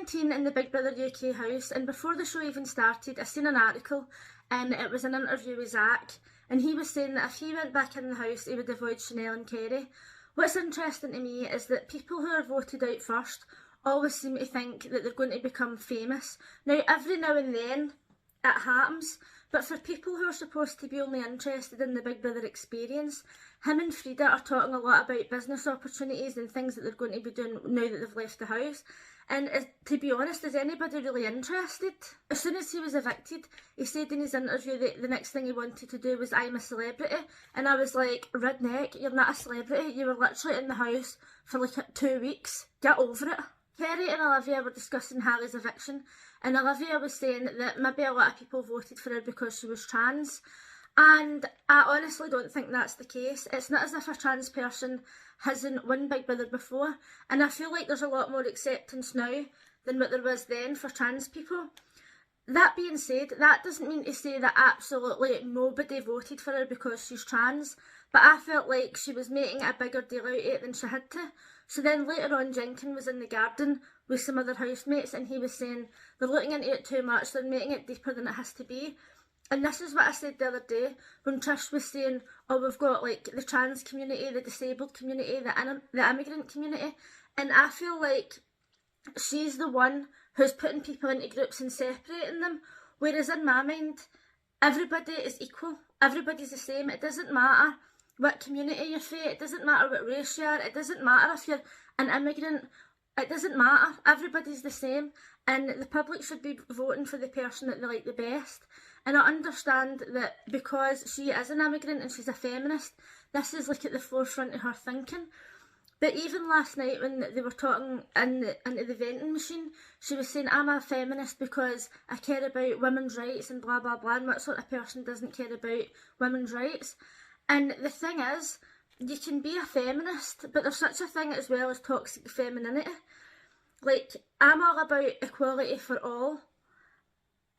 2019 in the Big Brother UK house, and before the show even started, I seen an article, and it was an interview with Zach, and he was saying that if he went back in the house, he would avoid Chanel and Kerry. What's interesting to me is that people who are voted out first always seem to think that they're going to become famous. Now, every now and then it happens, but for people who are supposed to be only interested in the Big Brother experience, him and Frida are talking a lot about business opportunities and things that they're going to be doing now that they've left the house. And to be honest, is anybody really interested? As soon as he was evicted, he said in his interview that the next thing he wanted to do was I'm a celebrity. And I was like, redneck, you're not a celebrity. You were literally in the house for like 2 weeks. Get over it. Kerry and Olivia were discussing Harry's eviction, and Olivia was saying that maybe a lot of people voted for her because she was trans. And I honestly don't think that's the case. It's not as if a trans person hasn't won Big Brother before, and I feel like there's a lot more acceptance now than what there was then for trans people. That being said, that doesn't mean to say that absolutely nobody voted for her because she's trans, but I felt like she was making a bigger deal out of it than she had to. So then later on, Jenkin was in the garden with some other housemates, and he was saying they're looking into it too much, they're making it deeper than it has to be. And this is what I said the other day when Trish was saying, oh, we've got like the trans community, the disabled community, the immigrant community. And I feel like she's the one who's putting people into groups and separating them. Whereas in my mind, everybody is equal. Everybody's the same. It doesn't matter what community you're from. It doesn't matter what race you are. It doesn't matter if you're an immigrant. It doesn't matter. Everybody's the same. And the public should be voting for the person that they like the best. And I understand that because she is an immigrant and she's a feminist, this is like at the forefront of her thinking. But even last night when they were talking into the vending machine, she was saying, I'm a feminist because I care about women's rights and blah blah blah, and what sort of person doesn't care about women's rights? And the thing is, you can be a feminist, but there's such a thing as well as toxic femininity. Like, I'm all about equality for all.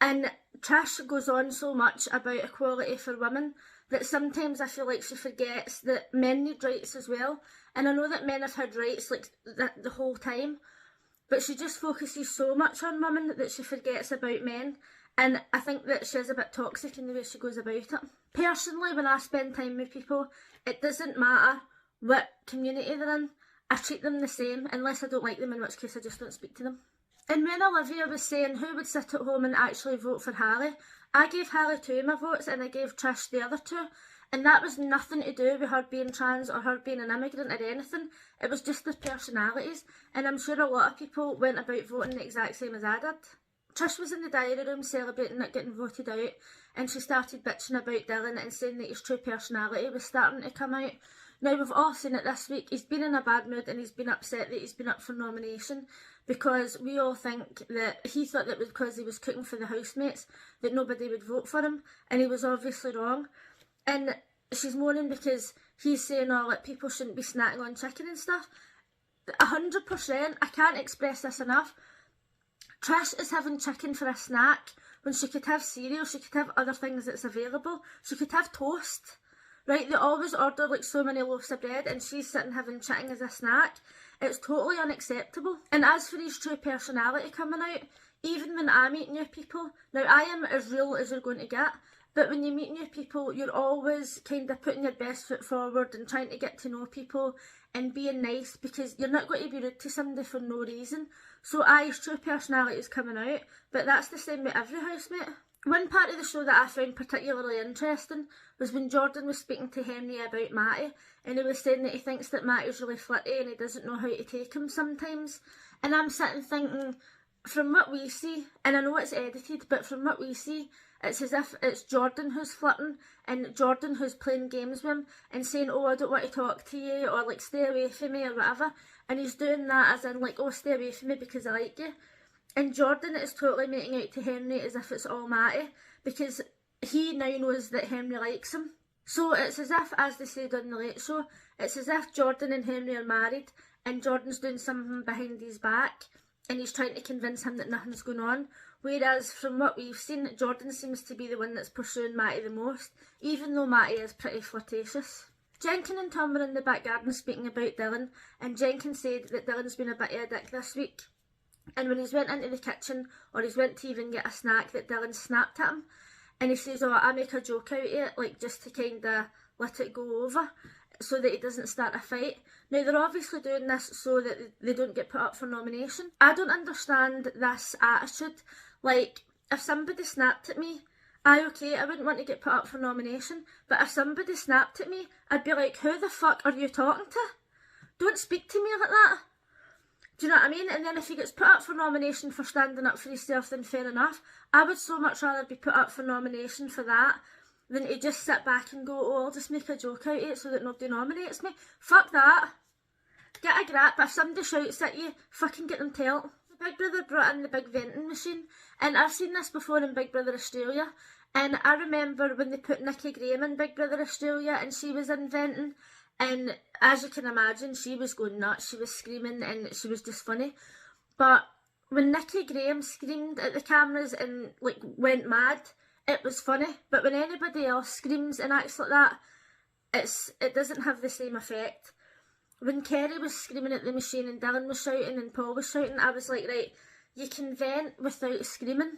And Trish goes on so much about equality for women that sometimes I feel like she forgets that men need rights as well. And I know that men have had rights like the whole time, but she just focuses so much on women that she forgets about men. And I think that she's a bit toxic in the way she goes about it. Personally, when I spend time with people, it doesn't matter what community they're in. I treat them the same, unless I don't like them, in which case I just don't speak to them. And when Olivia was saying who would sit at home and actually vote for Harry, I gave Harry 2 of my votes and I gave Trish the other 2. And that was nothing to do with her being trans or her being an immigrant or anything. It was just their personalities. And I'm sure a lot of people went about voting the exact same as I did. Trish was in the diary room celebrating it getting voted out, and she started bitching about Dylan and saying that his true personality was starting to come out. Now, we've all seen it this week. He's been in a bad mood and he's been upset that he's been up for nomination, because we all think that he thought that because he was cooking for the housemates that nobody would vote for him, and he was obviously wrong. And she's moaning because he's saying, oh, like, people shouldn't be snacking on chicken and stuff. 100%, I can't express this enough. Trish is having chicken for a snack when she could have cereal, she could have other things that's available, she could have toast. Right, they always order like so many loaves of bread and she's sitting having chicken as a snack. It's totally unacceptable. And as for his true personality coming out, even when I meet new people, now I am as real as you're going to get, but when you meet new people, you're always kind of putting your best foot forward and trying to get to know people and being nice, because you're not going to be rude to somebody for no reason. So his true personality is coming out, but that's the same with every housemate. One part of the show that I found particularly interesting was when Jordan was speaking to Henry about Matty, and he was saying that he thinks that Matty's really flirty and he doesn't know how to take him sometimes. And I'm sitting thinking, from what we see, and I know it's edited, but from what we see, it's as if it's Jordan who's flirting and Jordan who's playing games with him and saying, oh, I don't want to talk to you, or like, stay away from me or whatever. And he's doing that as in like, oh, stay away from me because I like you. And Jordan is totally making out to Henry as if it's all Matty, because he now knows that Henry likes him. So it's as if, as they said on the Late Show, it's as if Jordan and Henry are married and Jordan's doing something behind his back and he's trying to convince him that nothing's going on. Whereas from what we've seen, Jordan seems to be the one that's pursuing Matty the most, even though Matty is pretty flirtatious. Jenkin and Tom were in the back garden speaking about Dylan, and Jenkin said that Dylan's been a bit of a dick this week. And when he's went into the kitchen, or he's went to even get a snack, that Dylan snapped at him. And he says, oh, I make a joke out of it, like just to kind of let it go over, so that he doesn't start a fight. Now, they're obviously doing this so that they don't get put up for nomination. I don't understand this attitude. Like, if somebody snapped at me, I wouldn't want to get put up for nomination, but if somebody snapped at me, I'd be like, who the fuck are you talking to? Don't speak to me like that. Do you know what I mean? And then if he gets put up for nomination for standing up for himself, then fair enough. I would so much rather be put up for nomination for that than to just sit back and go, oh, I'll just make a joke out of it so that nobody nominates me. Fuck that. Get a grip. If somebody shouts at you, fucking get them telt. Big Brother brought in the big venting machine, and I've seen this before in Big Brother Australia, and I remember when they put Nikki Graham in Big Brother Australia and she was in venting, and as you can imagine, she was going nuts, she was screaming, and she was just funny. But when Nikki Graham screamed at the cameras and like went mad, it was funny. But when anybody else screams and acts like that, it doesn't have the same effect. When Kerry was screaming at the machine and Dylan was shouting and Paul was shouting, I was like, right, you can vent without screaming.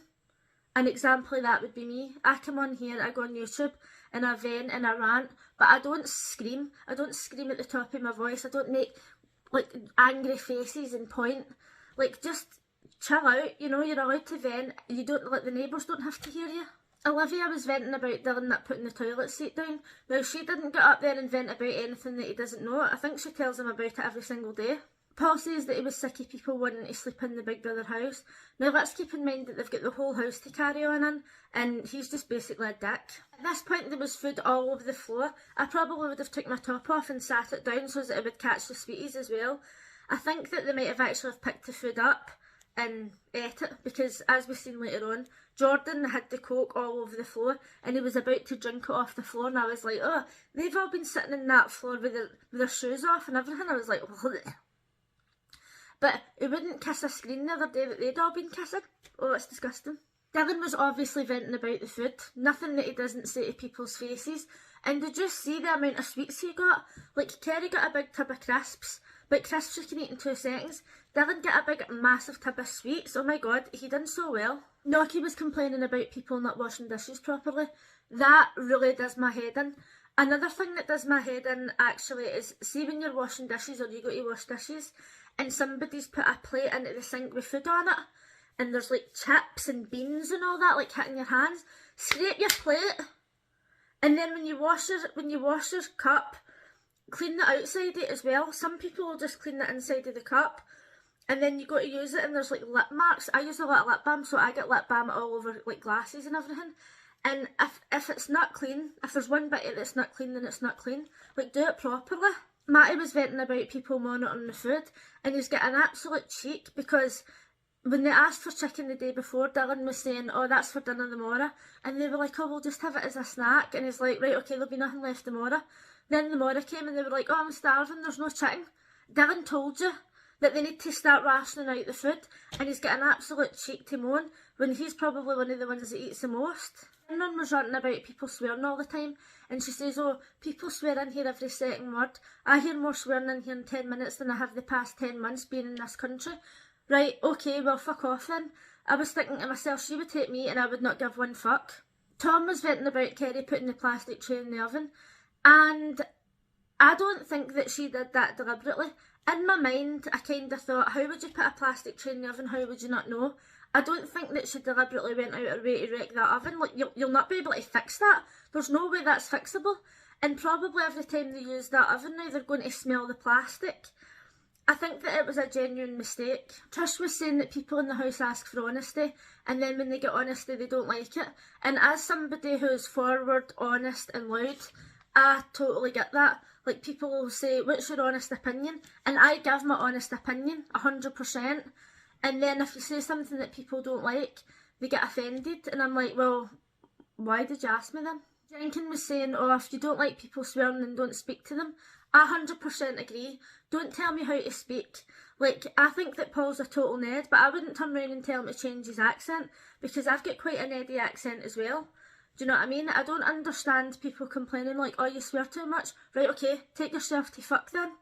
An example of that would be me. I come on here, I go on YouTube, and I vent and I rant, but I don't scream. I don't scream at the top of my voice. I don't make, like, angry faces and point. Like, just chill out, you know, you're allowed to vent. You don't, like, the neighbours don't have to hear you. Olivia was venting about Dylan not putting the toilet seat down. Well, she didn't get up there and vent about anything that he doesn't know. I think she tells him about it every single day. Paul says that he was sick of people wanting to sleep in the Big Brother house. Now let's keep in mind that they've got the whole house to carry on in, and he's just basically a dick. At this point there was food all over the floor. I probably would have took my top off and sat it down so that it would catch the sweeties as well. I think that they might have actually picked the food up and ate it, because as we've seen later on, Jordan had the Coke all over the floor and he was about to drink it off the floor, and I was like, oh, they've all been sitting in that floor with their shoes off and everything. I was like, bleh. But he wouldn't kiss a screen the other day that they'd all been kissing. Oh, it's disgusting. Dylan was obviously venting about the food, nothing that he doesn't say to people's faces. And did you see the amount of sweets he got? Like, Kerry got a big tub of crisps, but crisps you can eat in 2 seconds. Dylan got a big massive tub of sweets. Oh my god, he done so well. Noki was complaining about people not washing dishes properly. That really does my head in. Another thing that does my head in actually is, see when you're washing dishes or you go to wash dishes and somebody's put a plate into the sink with food on it and there's like chips and beans and all that like hitting your hands, scrape your plate, and then when you wash your cup, clean the outside of it as well. Some people will just clean the inside of the cup, and then you go to use it and there's like lip marks. I use a lot of lip balm, so I get lip balm all over like glasses and everything. And if it's not clean, if there's one bit that's not clean, then it's not clean. Like, do it properly. Matty was venting about people monitoring the food, and he's got an absolute cheek, because when they asked for chicken the day before, Dylan was saying, oh, that's for dinner tomorrow, and they were like, oh, we'll just have it as a snack, and he's like, right, okay, there'll be nothing left tomorrow. Then tomorrow came and they were like, oh, I'm starving, there's no chicken. Dylan told you that they need to start rationing out the food, and he's got an absolute cheek to moan when he's probably one of the ones that eats the most. Everyone was ranting about people swearing all the time, and she says, oh, people swear in here every second word. I hear more swearing in here in 10 minutes than I have the past 10 months being in this country. Right, okay, well, fuck off then. I was thinking to myself, she would take me and I would not give one fuck. Tom was venting about Kerry putting the plastic tray in the oven, and I don't think that she did that deliberately. In my mind, I kind of thought, how would you put a plastic tray in the oven? How would you not know? I don't think that she deliberately went out her way to wreck that oven. Like, you'll not be able to fix that. There's no way that's fixable. And probably every time they use that oven now, they're going to smell the plastic. I think that it was a genuine mistake. Trish was saying that people in the house ask for honesty, and then when they get honesty, they don't like it. And as somebody who's forward, honest and loud, I totally get that. Like, people will say, what's your honest opinion? And I give my honest opinion, 100%. And then if you say something that people don't like, they get offended. And I'm like, well, why did you ask me then? Jenkins was saying, oh, if you don't like people swearing, then don't speak to them. I 100% agree. Don't tell me how to speak. Like, I think that Paul's a total Ned, but I wouldn't turn around and tell him to change his accent, because I've got quite a Neddy accent as well. Do you know what I mean? I don't understand people complaining like, oh, you swear too much. Right, okay, take yourself to fuck then.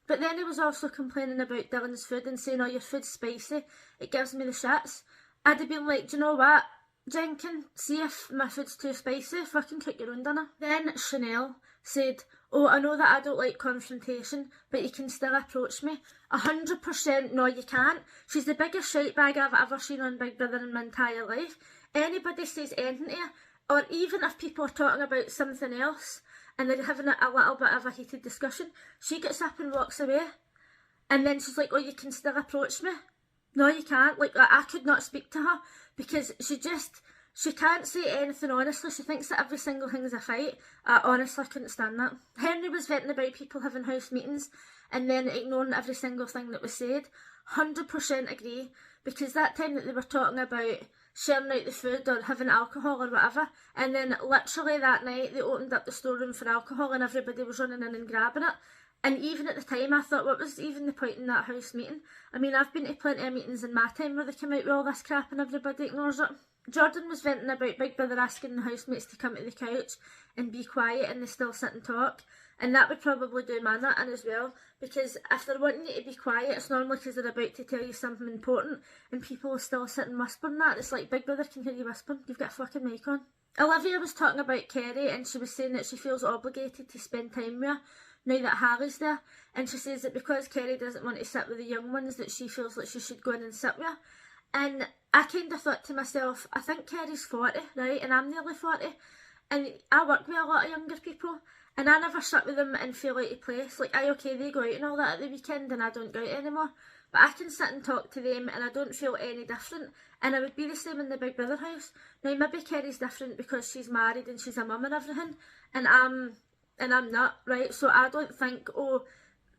But then he was also complaining about Dylan's food and saying, oh, your food's spicy, it gives me the shits. I'd have been like, do you know what, Jenkin, see if my food's too spicy, fucking cook your own dinner. Then Chanel said, oh, I know that I don't like confrontation, but you can still approach me. 100% no, you can't. She's the biggest shite bag I've ever seen on Big Brother in my entire life. Anybody says anything to her, or even if people are talking about something else and they're having a little bit of a heated discussion, she gets up and walks away. And then she's like, oh, you can still approach me. No, you can't. Like, I could not speak to her because she can't say anything honestly. She thinks that every single thing is a fight. I honestly couldn't stand that. Henry was venting about people having house meetings and then ignoring every single thing that was said. 100% agree, because that time that they were talking about sharing out the food or having alcohol or whatever, and then literally that night they opened up the storeroom for alcohol and everybody was running in and grabbing it. And even at the time I thought, what was even the point in that house meeting? I mean, I've been to plenty of meetings in my time where they come out with all this crap and everybody ignores it. Jordan was venting about Big Brother asking the housemates to come to the couch and be quiet and they still sit and talk. And that would probably do my nut in as well, because if they're wanting you to be quiet, it's normally because they're about to tell you something important and people are still sitting whispering that. It's like, Big Brother can hear you whispering, you've got a fucking mic on. Olivia was talking about Kerry and she was saying that she feels obligated to spend time with her now that Harry's there, and she says that because Kerry doesn't want to sit with the young ones that she feels like she should go in and sit with her. And I kind of thought to myself, I think Kerry's 40, right, and I'm nearly 40, and I work with a lot of younger people, and I never sit with them and feel out of place. Like, okay, they go out and all that at the weekend and I don't go out anymore, but I can sit and talk to them and I don't feel any different, and I would be the same in the Big Brother house. Now maybe Kerry's different because she's married and she's a mum and everything, and I'm not, right? So I don't think, oh,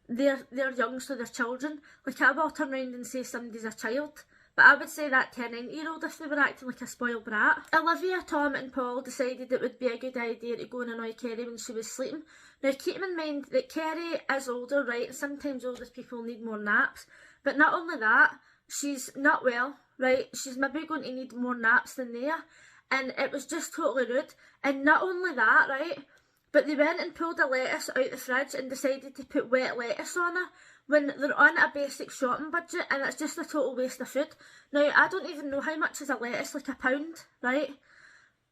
they're young so they're children. Like, I will turn around and say somebody's a child, but I would say that to a 9-year-old if they were acting like a spoiled brat. Olivia, Tom and Paul decided it would be a good idea to go and annoy Kerry when she was sleeping. Now keep in mind that Kerry is older, right, and sometimes older people need more naps, but not only that, she's not well, right, she's maybe going to need more naps than they are, and it was just totally rude. And not only that, right, but they went and pulled a lettuce out the fridge and decided to put wet lettuce on her when they're on a basic shopping budget, and it's just a total waste of food. Now, I don't even know how much is a lettuce, like £1, right?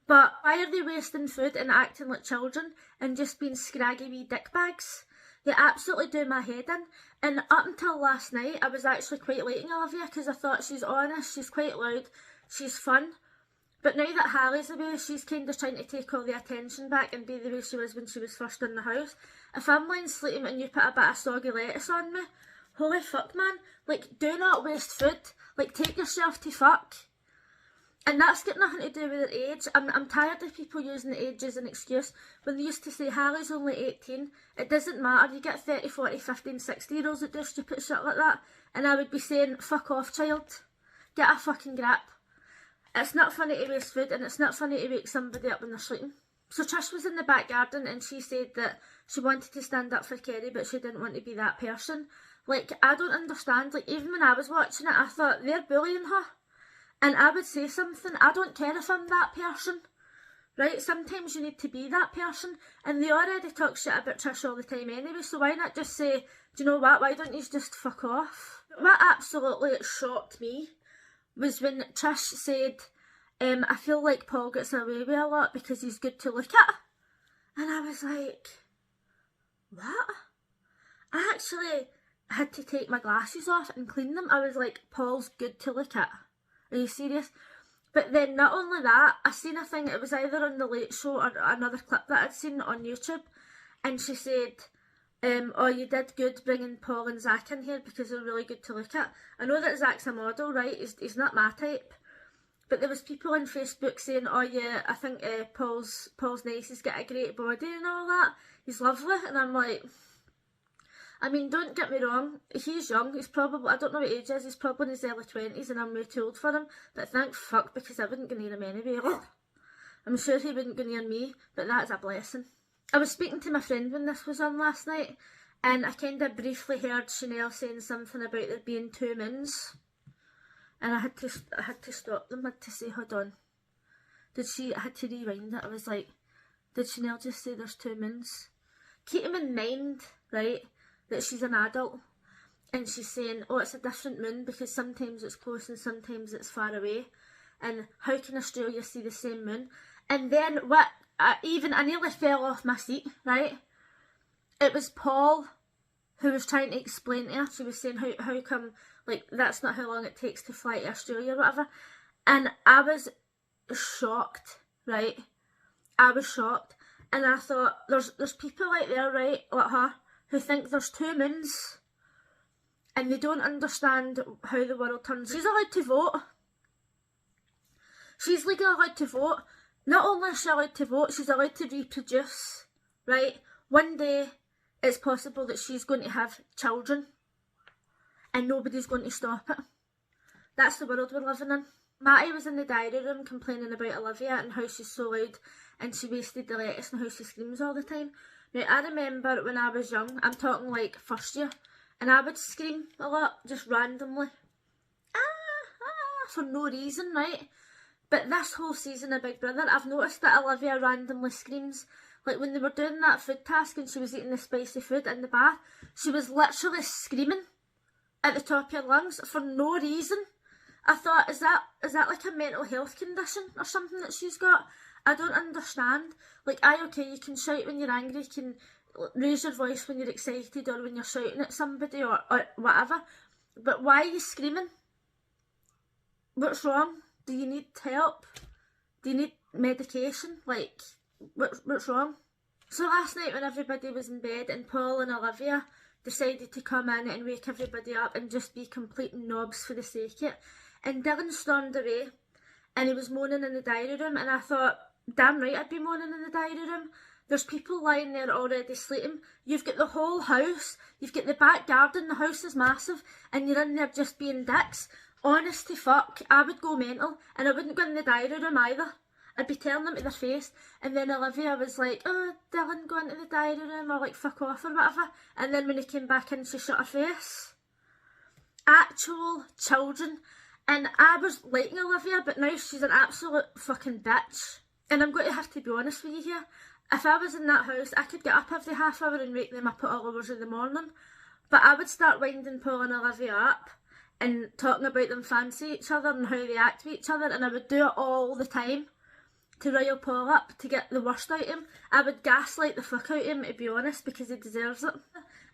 But why are they wasting food and acting like children and just being scraggy wee dickbags? They absolutely do my head in. And up until last night, I was actually quite liking Olivia because I thought she's honest, she's quite loud, she's fun. But now that Harry's away, she's kind of trying to take all the attention back and be the way she was when she was first in the house. If I'm lying sleeping and you put a bit of soggy lettuce on me, holy fuck, man. Like, do not waste food. Like, take yourself to fuck. And that's got nothing to do with their age. I'm tired of people using the age as an excuse. When they used to say Harry's only 18, it doesn't matter. You get 30, 40, 15, 60-year-olds that do stupid shit like that. And I would be saying, fuck off, child. Get a fucking grip. It's not funny to waste food, and it's not funny to wake somebody up when they're sleeping. So Trish was in the back garden and she said that she wanted to stand up for Kerry, but she didn't want to be that person. Like, I don't understand. Like, even when I was watching it, I thought, they're bullying her. And I would say something. I don't care if I'm that person. Right? Sometimes you need to be that person. And they already talk shit about Trish all the time anyway, so why not just say, do you know what, why don't you just fuck off? What absolutely shocked me was when Trish said, I feel like Paul gets away with a lot because he's good to look at. And I was like, what? I actually had to take my glasses off and clean them. I was like, Paul's good to look at. Are you serious? But then not only that, I seen a thing, it was either on The Late Show or another clip that I'd seen on YouTube, and she said, oh, you did good bringing Paul and Zach in here because they're really good to look at. I know that Zach's a model, right? He's not my type. But there was people on Facebook saying, oh yeah, I think Paul's nice, he's got a great body and all that. He's lovely. And I'm like, I mean, don't get me wrong, he's young, he's probably, I don't know what age he is, he's probably in his early 20s and I'm way too old for him. But thank fuck, because I wouldn't go near him anyway. I'm sure he wouldn't go near me, but that's a blessing. I was speaking to my friend when this was on last night, and I kind of briefly heard Chanel saying something about there being 2 moons. And I had to stop them. I had to say, hold on. I had to rewind it. I was like, did Chanel just say there's 2 moons? Keep in mind, right, that she's an adult, and she's saying, oh, it's a different moon because sometimes it's close and sometimes it's far away, and how can Australia see the same moon? And then I nearly fell off my seat, right? It was Paul who was trying to explain to her. She was saying, how come, like, that's not how long it takes to fly to Australia or whatever. And I was shocked, right? I was shocked. And I thought, there's people out there, right, like her, who think there's two moons and they don't understand how the world turns. She's allowed to vote. She's legally allowed to vote. Not only is she allowed to vote, she's allowed to reproduce, right? One day, it's possible that she's going to have children and nobody's going to stop it. That's the world we're living in. Matty was in the diary room complaining about Olivia and how she's so loud and she wasted the lettuce and how she screams all the time. Now, I remember when I was young, I'm talking like first year, and I would scream a lot, just randomly. For no reason, right? But this whole season of Big Brother, I've noticed that Olivia randomly screams. Like when they were doing that food task and she was eating the spicy food in the bath, she was literally screaming at the top of her lungs for no reason. I thought, is that like a mental health condition or something that she's got? I don't understand. Like, okay, you can shout when you're angry, you can raise your voice when you're excited or when you're shouting at somebody or whatever, but why are you screaming? What's wrong? Do you need help? Do you need medication? Like, what's wrong? So last night when everybody was in bed and Paul and Olivia decided to come in and wake everybody up and just be complete knobs for the sake of it, and Dylan stormed away and he was moaning in the diary room, and I thought, damn right I'd be moaning in the diary room. There's people lying there already sleeping. You've got the whole house, you've got the back garden, the house is massive, and you're in there just being dicks. Honest to fuck, I would go mental, and I wouldn't go in the diary room either. I'd be telling them to their face, and then Olivia was like, oh, Dylan, go into the diary room, or like, fuck off or whatever, and then when he came back in, she shut her face. Actual children. And I was liking Olivia, but now she's an absolute fucking bitch. And I'm going to have to be honest with you here. If I was in that house, I could get up every half hour and wake them up at all hours of the morning, but I would start winding Paul and Olivia up and talking about them fancy each other and how they act with each other, and I would do it all the time to rile Paul up, to get the worst out of him. I would gaslight the fuck out of him, to be honest, because he deserves it.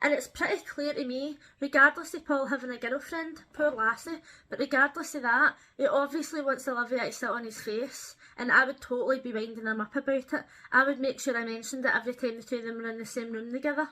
And it's pretty clear to me, regardless of Paul having a girlfriend, poor lassie, but regardless of that, he obviously wants Olivia to sit on his face, and I would totally be winding him up about it. I would make sure I mentioned it every time the two of them were in the same room together.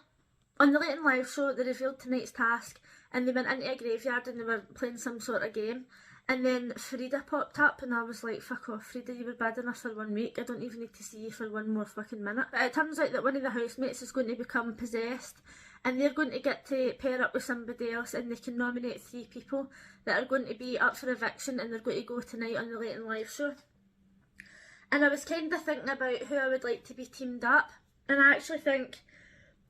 On the Late and Live show, they revealed tonight's task, and they went into a graveyard and they were playing some sort of game. And then Frida popped up, and I was like, fuck off, Frida, you were bad enough for 1 week. I don't even need to see you for one more fucking minute. But it turns out that one of the housemates is going to become possessed, and they're going to get to pair up with somebody else, and they can nominate 3 people that are going to be up for eviction, and they're going to go tonight on the Late and Live show. And I was kind of thinking about who I would like to be teamed up, and I actually think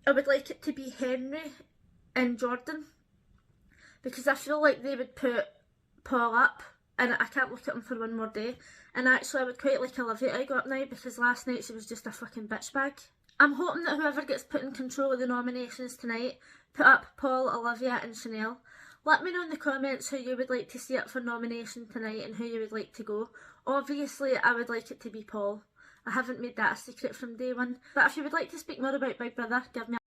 I would like it to be Henry and Jordan, because I feel like they would put Paul up, and I can't look at him for one more day. And actually I would quite like Olivia to go up now, because last night she was just a fucking bitch bag. I'm hoping that whoever gets put in control of the nominations tonight put up Paul, Olivia and Chanel. Let me know in the comments who you would like to see up for nomination tonight and who you would like to go. Obviously I would like it to be Paul. I haven't made that a secret from day one. But if you would like to speak more about Big Brother, give me